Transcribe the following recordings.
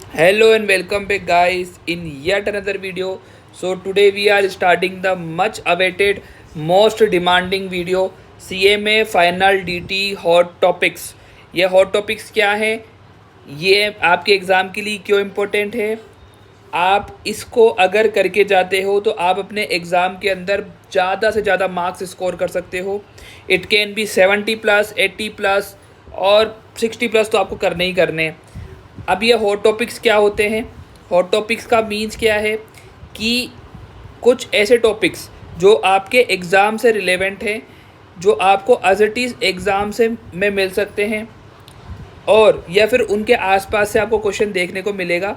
Hello and welcome back, guys, in yet another video. So today we are starting the much awaited, most demanding video, CMA Final DT Hot Topics. ये hot topics क्या है, ये आपके exam के लिए क्यों important है, आप इसको अगर करके जाते हो तो आप अपने एग्ज़ाम के अंदर ज़्यादा से ज़्यादा मार्क्स स्कोर कर सकते हो। इट कैन बी 70+, 80+, और 60+ तो आपको करने ही करने हैं। अब ये हॉट टॉपिक्स क्या होते हैं? हॉट टॉपिक्स का मीन्स क्या है कि कुछ ऐसे टॉपिक्स जो आपके एग्ज़ाम से रिलेवेंट हैं, जो आपको एज इट इज़ एग्ज़ाम से में मिल सकते हैं, और या फिर उनके आसपास से आपको क्वेश्चन देखने को मिलेगा।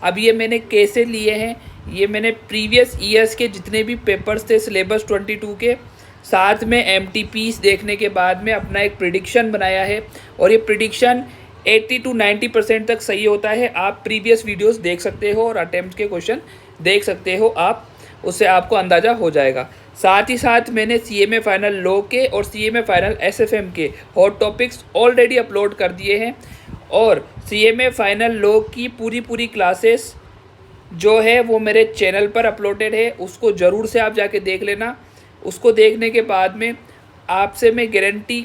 अब ये मैंने कैसे लिए हैं, ये मैंने प्रीवियस ईयर्स के जितने भी पेपर्स थे सिलेबस 22 के, साथ में MTPs देखने के बाद में अपना एक प्रिडिक्शन बनाया है। और ये प्रिडिक्शन 80 to 90% तक सही होता है। आप प्रीवियस वीडियोस देख सकते हो और अटेम्प्ट के क्वेश्चन देख सकते हो, आप उससे आपको अंदाज़ा हो जाएगा। साथ ही साथ मैंने CMA फाइनल लॉ के और CMA फाइनल SFM के हॉट टॉपिक्स ऑलरेडी अपलोड कर दिए हैं, और CMA फाइनल लॉ की पूरी क्लासेस जो है वो मेरे चैनल पर अपलोडेड है, उसको ज़रूर से आप जाके देख लेना। उसको देखने के बाद में आपसे मैं गारंटी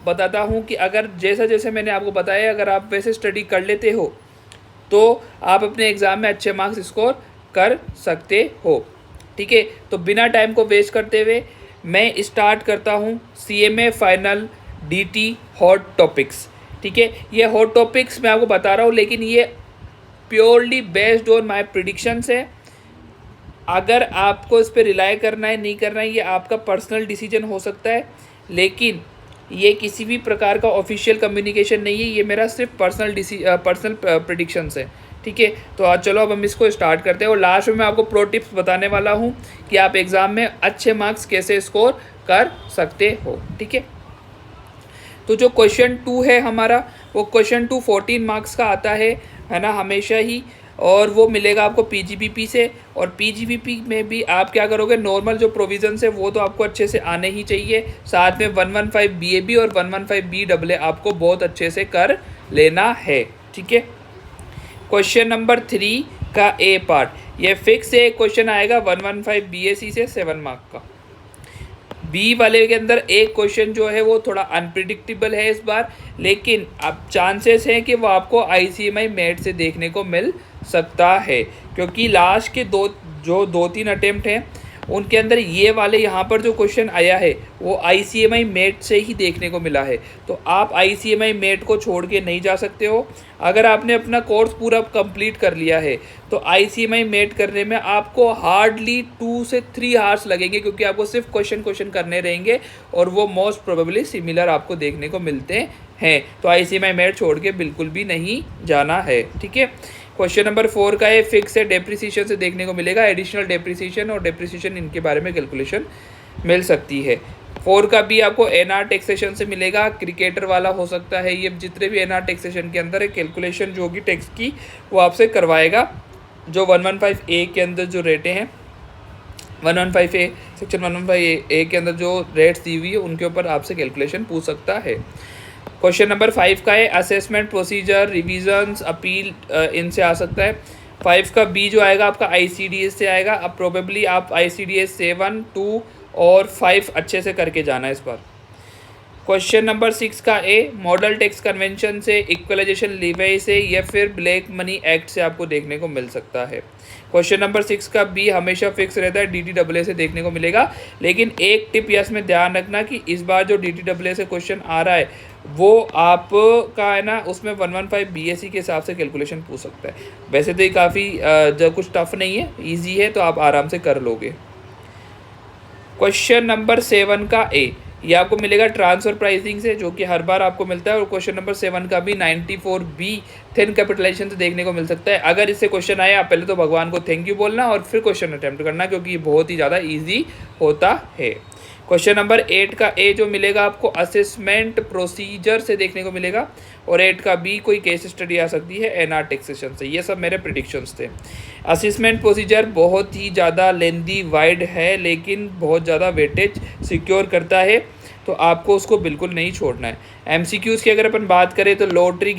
बताता हूँ कि अगर जैसा जैसे मैंने आपको बताया, अगर आप वैसे स्टडी कर लेते हो तो आप अपने एग्ज़ाम में अच्छे मार्क्स स्कोर कर सकते हो। ठीक है, तो बिना टाइम को वेस्ट करते हुए मैं स्टार्ट करता हूँ CMA final DT hot topics. ठीक है, ये हॉट टॉपिक्स मैं आपको बता रहा हूँ, लेकिन ये purely based on my predictions है। अगर आपको इस पर रिलाई करना है नहीं करना है, ये आपका पर्सनल डिसीजन हो सकता है, लेकिन ये किसी भी प्रकार का ऑफिशियल कम्युनिकेशन नहीं है। ये मेरा सिर्फ पर्सनल प्रिडिक्शंस है। ठीक है, तो आज चलो अब हम इसको स्टार्ट करते हैं, और लास्ट में मैं आपको प्रो टिप्स बताने वाला हूँ कि आप एग्ज़ाम में अच्छे मार्क्स कैसे स्कोर कर सकते हो। ठीक है, तो जो क्वेश्चन 2 है हमारा, वो क्वेश्चन 2 14 मार्क्स का आता है ना, हमेशा ही। और वो मिलेगा आपको PGBP से, और PGBP में भी आप क्या करोगे, नॉर्मल जो प्रोविजंस है वो तो आपको अच्छे से आने ही चाहिए। साथ में 115 BAB और 115 BAA आपको बहुत अच्छे से कर लेना है। ठीक है, क्वेश्चन नंबर 3 का A पार्ट, ये फिक्स है, क्वेश्चन आएगा 115 BAC से 7 मार्क का। बी वाले के अंदर एक क्वेश्चन जो है वो थोड़ा अनप्रिडिक्टेबल है इस बार, लेकिन अब चांसेस हैं कि वो आपको ICMI मेट से देखने को मिल सकता है, क्योंकि लास्ट के दो तीन अटेम्प्ट हैं उनके अंदर ये वाले यहाँ पर जो क्वेश्चन आया है वो ICMI मेट से ही देखने को मिला है। तो आप ICMI मेट को छोड़ के नहीं जा सकते हो। अगर आपने अपना कोर्स पूरा कंप्लीट कर लिया है तो ICMI मेट करने में आपको हार्डली 2 से 3 आवर्स लगेंगे, क्योंकि आपको सिर्फ क्वेश्चन करने रहेंगे और वो मोस्ट प्रोबेबली सिमिलर आपको देखने को मिलते हैं। तो ICMI मेट छोड़ के बिल्कुल भी नहीं जाना है। ठीक है, क्वेश्चन नंबर 4 का है, फिक्स है, डेप्रिसिएशन से देखने को मिलेगा। एडिशनल डेप्रिसिएशन और डेप्रिसिएशन इनके बारे में कैलकुलेशन मिल सकती है। 4 का भी आपको NR टैक्सेशन से मिलेगा, क्रिकेटर वाला हो सकता है। ये जितने भी NR टैक्सेशन के अंदर है, कैलकुलेशन जो होगी टैक्स की वो आपसे करवाएगा। जो 115A के अंदर जो रेटें हैं, 115A सेक्शन 115A के अंदर जो रेट्स दी हुई है उनके ऊपर आपसे कैलकुलेशन पूछ सकता है। क्वेश्चन नंबर 5 का है, असेसमेंट प्रोसीजर, रिविजन्स, अपील, इनसे आ सकता है। 5 का बी जो आएगा आपका ICDS से आएगा। अब प्रोबेबली आप ICDS 7, 2 और 5 अच्छे से करके जाना है इस बार। क्वेश्चन नंबर 6 का ए, मॉडल टैक्स कन्वेंशन से, इक्वलाइजेशन लीवाई से, या फिर ब्लैक मनी एक्ट से आपको देखने को मिल सकता है। क्वेश्चन नंबर 6 का बी हमेशा फिक्स रहता है, DTAA से देखने को मिलेगा। लेकिन एक टिप यस में ध्यान रखना कि इस बार जो DTAA से क्वेश्चन आ रहा है वो आपका है ना, उसमें 115 BAC के हिसाब से कैलकुलेशन पूछ सकता है। वैसे तो ये काफ़ी जो कुछ टफ नहीं है, ईजी है, तो आप आराम से कर लोगे। क्वेश्चन नंबर 7 का ए, ये आपको मिलेगा ट्रांसफर प्राइसिंग से, जो कि हर बार आपको मिलता है। और क्वेश्चन नंबर 7 का भी 94B थिन कैपिटलाइजेशन से देखने को मिल सकता है। अगर इससे क्वेश्चन आया, आप पहले तो भगवान को थैंक यू बोलना और फिर क्वेश्चन अटैम्प्ट करना, क्योंकि ये बहुत ही ज़्यादा ईजी होता है। क्वेश्चन नंबर 8 का ए जो मिलेगा आपको असेसमेंट प्रोसीजर से देखने को मिलेगा, और 8 का बी कोई केस स्टडी आ सकती है NR टैक्सेशन से। ये सब मेरे प्रिडिक्शंस थे। असेसमेंट प्रोसीजर बहुत ही ज़्यादा लेंदी वाइड है, लेकिन बहुत ज़्यादा वेटेज सिक्योर करता है। तो आपको उसको बिल्कुल नहीं छोड़ना है। एमसीक्यूज़ की अगर अपन बात करें तो लॉटरी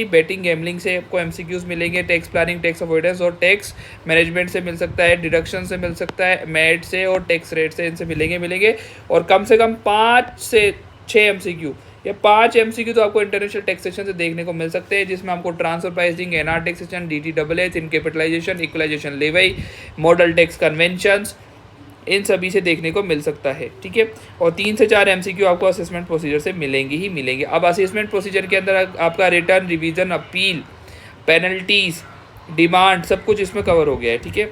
बेटिंग गैम्बलिंग से आपको एमसीक्यूज़ मिलेंगे, टैक्स प्लानिंग, टैक्स अवॉइडेंस और टैक्स मैनेजमेंट से मिल सकता है, डिडक्शन से मिल सकता है, मैट से और टैक्स रेट से, इनसे मिलेंगे। और कम से कम 5 से 6 एमसीक्यू या 5 एमसीक्यू तो आपको इंटरनेशनल टैक्सेशन से देखने को मिल सकते हैं, जिसमें आपको transfer pricing, NR taxation, DTWH, in capitalisation, equalisation levy, model tax conventions, इन सभी से देखने को मिल सकता है। ठीक है, और 3 से 4 एमसीक्यू आपको असेसमेंट प्रोसीजर से मिलेंगे। अब असेसमेंट प्रोसीजर के अंदर आपका return, revision, appeal, penalties, demand, सब कुछ इसमें कवर हो गया है। ठीक है,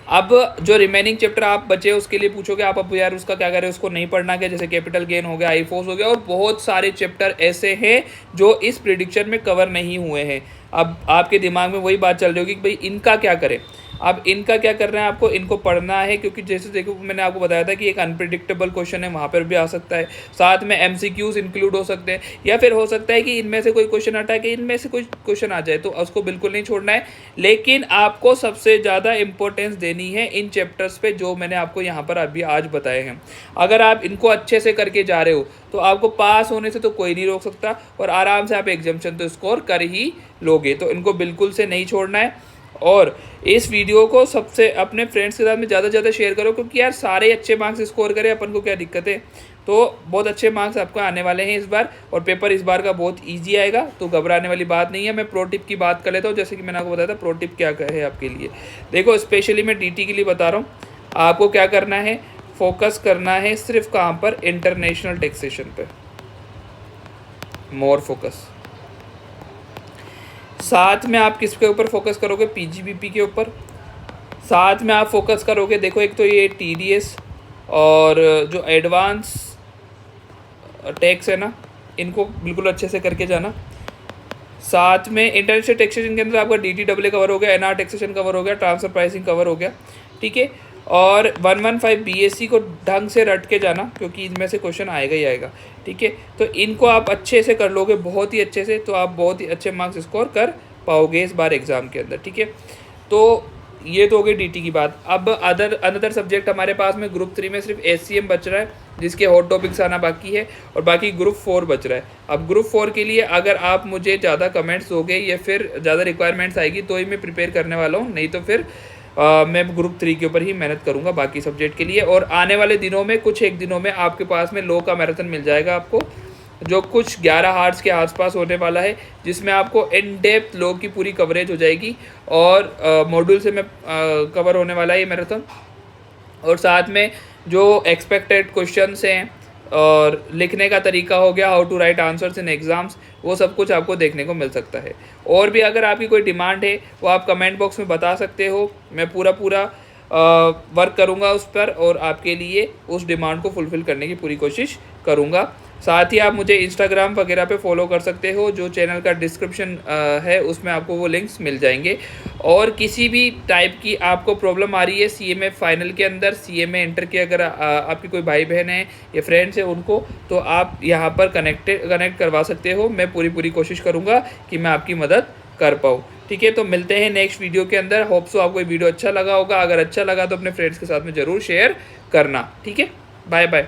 अब जो रिमेनिंग चैप्टर आप बचे उसके लिए पूछोगे आप, अब यार उसका क्या करें, उसको नहीं पढ़ना क्या, जैसे कैपिटल गेन हो गया, आईफोर्स हो गया, और बहुत सारे चैप्टर ऐसे हैं जो इस प्रिडिक्शन में कवर नहीं हुए हैं। अब आपके दिमाग में वही बात चल रही होगी कि भाई इनका क्या करें। अब इनका क्या करना है, आपको इनको पढ़ना है, क्योंकि जैसे देखो मैंने आपको बताया था कि एक अनप्रिडिक्टेबल क्वेश्चन है, वहाँ पर भी आ सकता है, साथ में एमसीक्यूज इंक्लूड हो सकते हैं, या फिर हो सकता है कि इनमें से कोई क्वेश्चन हटा के इनमें से कोई क्वेश्चन आ जाए, तो उसको बिल्कुल नहीं छोड़ना है। लेकिन आपको सबसे ज़्यादा इंपॉर्टेंस देनी है इन चैप्टर्स पे जो मैंने आपको यहाँ पर अभी आज बताए हैं। अगर आप इनको अच्छे से करके जा रहे हो तो आपको पास होने से तो कोई नहीं रोक सकता, और आराम से आप एग्जामिनेशन तो स्कोर कर ही लोगे। तो इनको बिल्कुल से नहीं छोड़ना है, और इस वीडियो को सबसे अपने फ्रेंड्स के साथ में ज़्यादा से ज़्यादा शेयर करो, क्योंकि यार सारे अच्छे मार्क्स स्कोर करें, अपन को क्या दिक्कत है। तो बहुत अच्छे मार्क्स आपको आने वाले हैं इस बार, और पेपर इस बार का बहुत इजी आएगा, तो घबराने वाली बात नहीं है। मैं प्रो टिप की बात कर लेता हूँ, जैसे कि मैंने आपको बताया था प्रो टिप क्या है आपके लिए। देखो स्पेशली मैं डीटी के लिए बता रहा हूँ, आपको क्या करना है, फोकस करना है सिर्फ कहाँ पर, इंटरनेशनल टैक्सेशन पे, मोर फोकस। साथ में आप किसके ऊपर फोकस करोगे, पीजीबीपी के ऊपर। साथ में आप फोकस करोगे, देखो एक तो ये टीडीएस और जो एडवांस टैक्स है ना, इनको बिल्कुल अच्छे से करके जाना। साथ में इंटरनेशनल टैक्सेशन के अंदर आपका डीटीडब्ल्यू कवर हो गया, एनआर टैक्सेशन कवर हो गया, ट्रांसफर प्राइसिंग कवर हो गया। ठीक है, और 115 बीएससी को ढंग से रट के जाना, क्योंकि इनमें से क्वेश्चन आएगा ही आएगा। ठीक है, तो इनको आप अच्छे से कर लोगे, बहुत ही अच्छे से, तो आप बहुत ही अच्छे मार्क्स स्कोर कर पाओगे इस बार एग्ज़ाम के अंदर। ठीक है, तो ये तो हो गई डीटी की बात। अब अनदर सब्जेक्ट हमारे पास में ग्रुप 3 में सिर्फ एचसीएम बच रहा है, जिसके हॉट टॉपिक्स आना बाकी है, और बाकी ग्रुप 4 बच रहा है। अब ग्रुप 4 के लिए अगर आप मुझे ज़्यादा कमेंट्स दोगे या फिर ज़्यादा रिक्वायरमेंट्स आएगी तो ही मैं प्रिपेयर करने वाला हूँ, नहीं तो फिर मैं ग्रुप 3 के ऊपर ही मेहनत करूँगा बाकी सब्जेक्ट के लिए। और आने वाले दिनों में, कुछ एक दिनों में आपके पास में लॉ का मैराथन मिल जाएगा आपको, जो कुछ 11 हार्स के आसपास होने वाला है, जिसमें आपको इन डेप्थ लॉ की पूरी कवरेज हो जाएगी, और मॉड्यूल से मैं कवर होने वाला है ये मैराथन। और साथ में जो एक्सपेक्टेड क्वेश्चंस हैं और लिखने का तरीका हो गया, how to write answers in exams, वो सब कुछ आपको देखने को मिल सकता है। और भी अगर आपकी कोई डिमांड है वो आप कमेंट बॉक्स में बता सकते हो, मैं पूरा वर्क करूँगा उस पर, और आपके लिए उस डिमांड को फुलफ़िल करने की पूरी कोशिश करूँगा। साथ ही आप मुझे इंस्टाग्राम वगैरह पे फॉलो कर सकते हो, जो चैनल का डिस्क्रिप्शन है उसमें आपको वो लिंक्स मिल जाएंगे। और किसी भी टाइप की आपको प्रॉब्लम आ रही है सीएमए फाइनल के अंदर, सीएमए इंटर के, अगर आपके कोई भाई बहन है या फ्रेंड्स है उनको, तो आप यहाँ पर कनेक्ट करवा सकते हो। मैं पूरी कोशिश करूँगा कि मैं आपकी मदद कर पाऊँ। ठीक है, तो मिलते हैं नेक्स्ट वीडियो के अंदर। होप सो आपको ये वीडियो अच्छा लगा होगा, अगर अच्छा लगा तो अपने फ्रेंड्स के साथ में ज़रूर शेयर करना। ठीक है, बाय बाय।